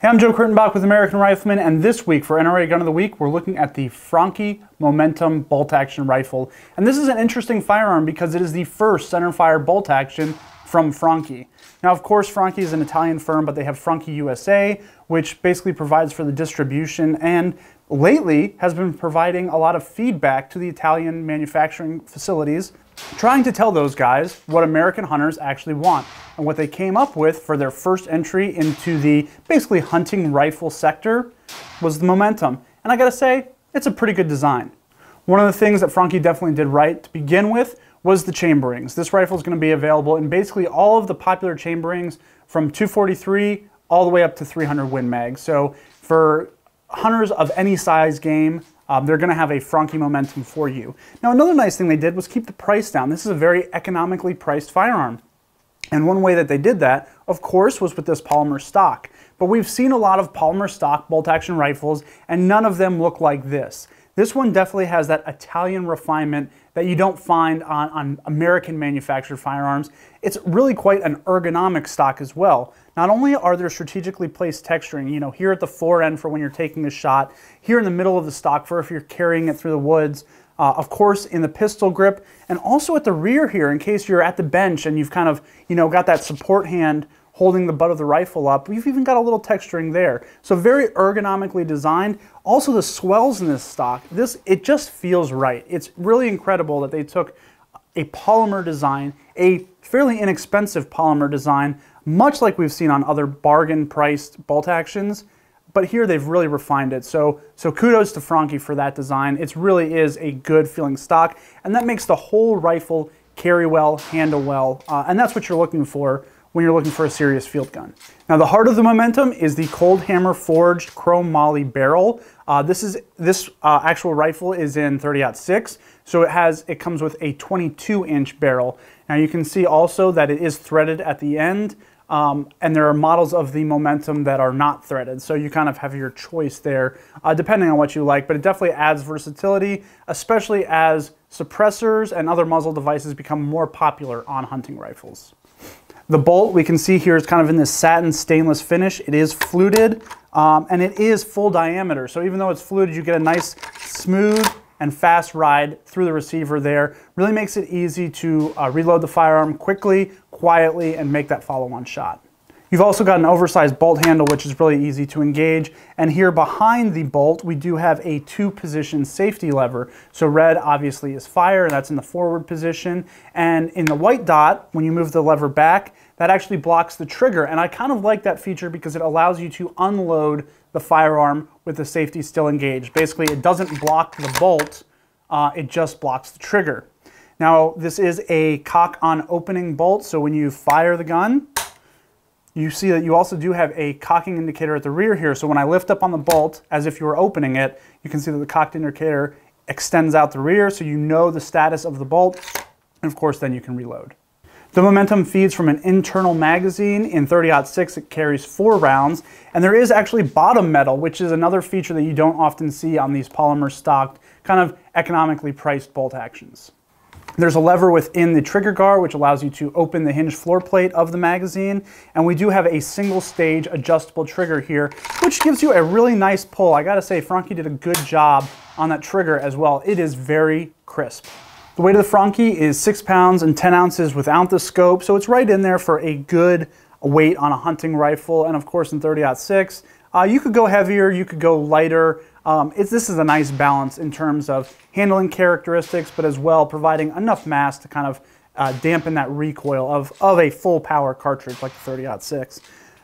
Hey, I'm Joe Kurtenbach with American Rifleman, and this week for NRA Gun of the Week, we're looking at the Franchi Momentum bolt-action rifle. And this is an interesting firearm because it is the first centerfire bolt-action from Franchi. Now, of course, Franchi is an Italian firm, but they have Franchi USA, which basically provides for the distribution and lately has been providing a lot of feedback to the Italian manufacturing facilities, trying to tell those guys what American hunters actually want. And what they came up with for their first entry into the basically hunting rifle sector was the Momentum. And I gotta say, it's a pretty good design. One of the things that Franchi definitely did right to begin with was the chamberings. This rifle is going to be available in basically all of the popular chamberings from 243 all the way up to 300 Win Mag. So for hunters of any size game, they're going to have a Franchi Momentum for you. Now, another nice thing they did was keep the price down. This is a very economically priced firearm. And one way that they did that, of course, was with this polymer stock. But we've seen a lot of polymer stock bolt-action rifles, and none of them look like this. This one definitely has that Italian refinement that you don't find on American manufactured firearms. It's really quite an ergonomic stock as well. Not only are there strategically placed texturing, you know, here at the fore end for when you're taking a shot, here in the middle of the stock for if you're carrying it through the woods, of course in the pistol grip, and also at the rear here in case you're at the bench and you've kind of, you know, got that support hand holding the butt of the rifle up. We've even got a little texturing there. So very ergonomically designed. Also the swells in this stock, it just feels right. It's really incredible that they took a polymer design, a fairly inexpensive polymer design, much like we've seen on other bargain priced bolt actions, but here they've really refined it. So kudos to Franchi for that design. It really is a good feeling stock, and that makes the whole rifle carry well, handle well, and that's what you're looking for when you're looking for a serious field gun. Now, the heart of the Momentum is the cold hammer forged chrome moly barrel. This actual rifle is in 30-06, so it comes with a 22-inch barrel. Now you can see also that it is threaded at the end, and there are models of the Momentum that are not threaded, so you kind of have your choice there, depending on what you like, but it definitely adds versatility, especially as suppressors and other muzzle devices become more popular on hunting rifles. The bolt we can see here is kind of in this satin stainless finish. It is fluted and it is full diameter. So even though it's fluted, you get a nice smooth and fast ride through the receiver there. Really makes it easy to reload the firearm quickly, quietly, and make that follow-on shot. You've also got an oversized bolt handle, which is really easy to engage. And here behind the bolt, we do have a 2-position safety lever. So red obviously is fire, and that's in the forward position. And in the white dot, when you move the lever back, that actually blocks the trigger. And I kind of like that feature because it allows you to unload the firearm with the safety still engaged. Basically, it doesn't block the bolt, it just blocks the trigger. Now, this is a cock-on opening bolt, so when you fire the gun, you see that you also do have a cocking indicator at the rear here. So when I lift up on the bolt, as if you were opening it, you can see that the cocked indicator extends out the rear, so you know the status of the bolt, and of course then you can reload. The Momentum feeds from an internal magazine. In 30-06, it carries 4 rounds, and there is actually bottom metal, which is another feature that you don't often see on these polymer stocked, kind of economically priced bolt actions. There's a lever within the trigger guard which allows you to open the hinge floor plate of the magazine, and we do have a single stage adjustable trigger here, which gives you a really nice pull. I gotta say, Franchi did a good job on that trigger as well. It is very crisp. The weight of the Franchi is 6 pounds and 10 ounces without the scope, so it's right in there for a good weight on a hunting rifle. And of course in 30-06, you could go heavier, you could go lighter. This is a nice balance in terms of handling characteristics, but as well providing enough mass to kind of dampen that recoil of a full power cartridge like the 30-06.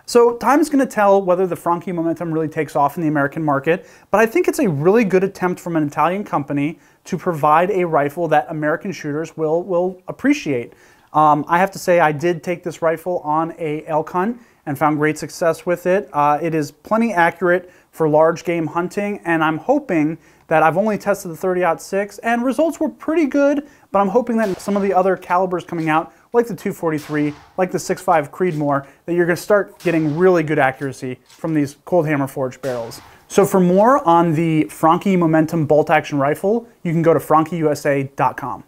So time is going to tell whether the Franchi Momentum really takes off in the American market, but I think it's a really good attempt from an Italian company to provide a rifle that American shooters will appreciate. I have to say I did take this rifle on a elk hunt and found great success with it. It is plenty accurate for large game hunting, and I'm hoping that I've only tested the 30-06 and results were pretty good, but I'm hoping that some of the other calibers coming out, like the 243, like the 6.5 Creedmoor, that you're going to start getting really good accuracy from these cold hammer forged barrels. So for more on the Franchi Momentum bolt action rifle, you can go to franchiusa.com.